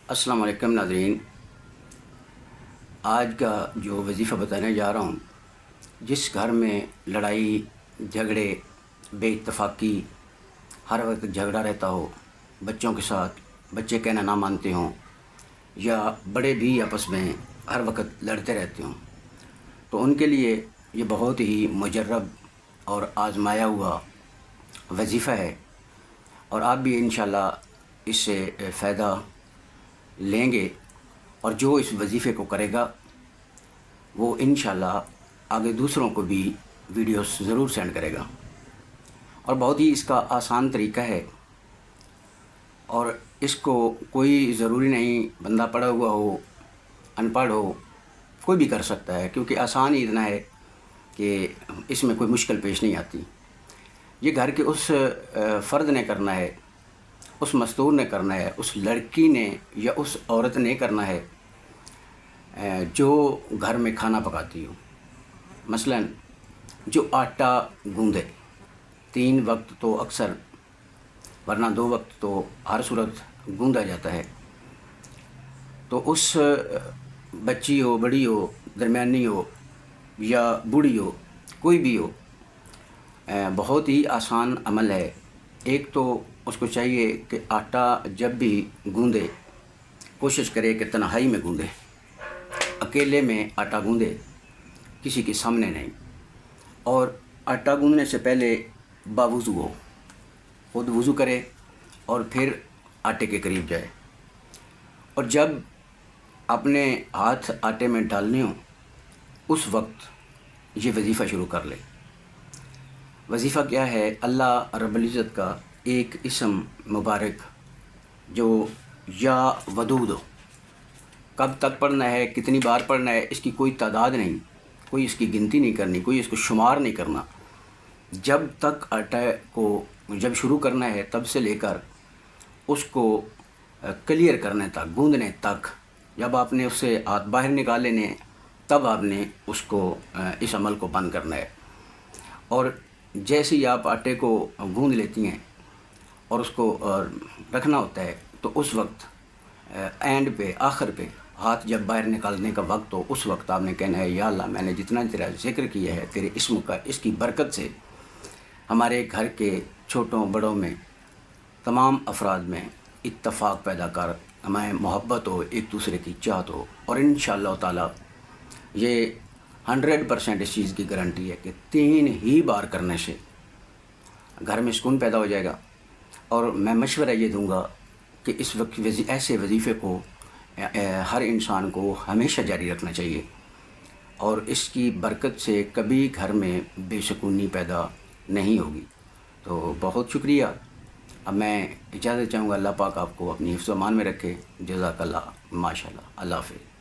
السلام علیکم ناظرین، آج کا جو وظیفہ بتانے جا رہا ہوں، جس گھر میں لڑائی جھگڑے بے اتفاقی ہر وقت جھگڑا رہتا ہو، بچوں کے ساتھ بچے کہنا نہ مانتے ہوں یا بڑے بھی آپس میں ہر وقت لڑتے رہتے ہوں، تو ان کے لیے یہ بہت ہی مجرب اور آزمایا ہوا وظیفہ ہے، اور آپ بھی انشاءاللہ اس سے فائدہ لیں گے، اور جو اس وظیفے کو کرے گا وہ انشاءاللہ آگے دوسروں کو بھی ویڈیوز ضرور سینڈ کرے گا، اور بہت ہی اس کا آسان طریقہ ہے، اور اس کو کوئی ضروری نہیں بندہ پڑھا ہوا ہو، ان پڑھ ہو، کوئی بھی کر سکتا ہے، کیونکہ آسان ہی اتنا ہے کہ اس میں کوئی مشکل پیش نہیں آتی۔ یہ گھر کے اس فرد نے کرنا ہے، اس مستور نے کرنا ہے، اس لڑکی نے یا اس عورت نے کرنا ہے جو گھر میں کھانا پکاتی ہو۔ مثلا جو آٹا گوندے 3 وقت تو اکثر، ورنہ 2 وقت تو ہر صورت گوندا جاتا ہے، تو اس بچی ہو، بڑی ہو، درمیانی ہو یا بوڑھی ہو، کوئی بھی ہو، بہت ہی آسان عمل ہے۔ ایک تو اس کو چاہیے کہ آٹا جب بھی گوندے کوشش کرے کہ تنہائی میں گوندے، اکیلے میں آٹا گوندے، کسی کے سامنے نہیں، اور آٹا گوندنے سے پہلے باوضو ہو، خود وضو کرے اور پھر آٹے کے قریب جائے، اور جب اپنے ہاتھ آٹے میں ڈالنے ہوں اس وقت یہ وظیفہ شروع کر لے۔ وظیفہ کیا ہے؟ اللہ رب العزت کا ایک اسم مبارک جو یا ودود ہو، کب تک پڑھنا ہے، کتنی بار پڑھنا ہے، اس کی کوئی تعداد نہیں، کوئی اس کی گنتی نہیں کرنی، کوئی اس کو شمار نہیں کرنا۔ جب تک آٹا کو جب شروع کرنا ہے تب سے لے کر اس کو کلیئر کرنے تک، گوندنے تک، جب آپ نے اس سے ہاتھ باہر نکال لینے تب آپ نے اس کو اس عمل کو بند کرنا ہے، اور جیسے ہی آپ آٹے کو گوند لیتی ہیں اور اس کو رکھنا ہوتا ہے، تو اس وقت اینڈ پہ، آخر پہ، ہاتھ جب باہر نکالنے کا وقت ہو، اس وقت آپ نے کہنا ہے یا اللہ، میں نے جتنا تیرا ذکر کیا ہے تیرے اسم کا، اس کی برکت سے ہمارے گھر کے چھوٹوں بڑوں میں، تمام افراد میں اتفاق پیدا کر، ہمیں محبت ہو، ایک دوسرے کی چاہت ہو، اور انشاءاللہ تعالی یہ 100% اس چیز کی گارنٹی ہے کہ 3 ہی بار کرنے سے گھر میں سکون پیدا ہو جائے گا۔ اور میں مشورہ یہ دوں گا کہ اس وقت ایسے وظیفے کو ہر انسان کو ہمیشہ جاری رکھنا چاہیے، اور اس کی برکت سے کبھی گھر میں بے سکونی پیدا نہیں ہوگی۔ تو بہت شکریہ۔ اب میں اجازت چاہوں گا، اللہ پاک آپ کو اپنی حفظ و امان میں رکھے۔ جزاک اللہ، ماشاء اللہ، اللہ حافظ۔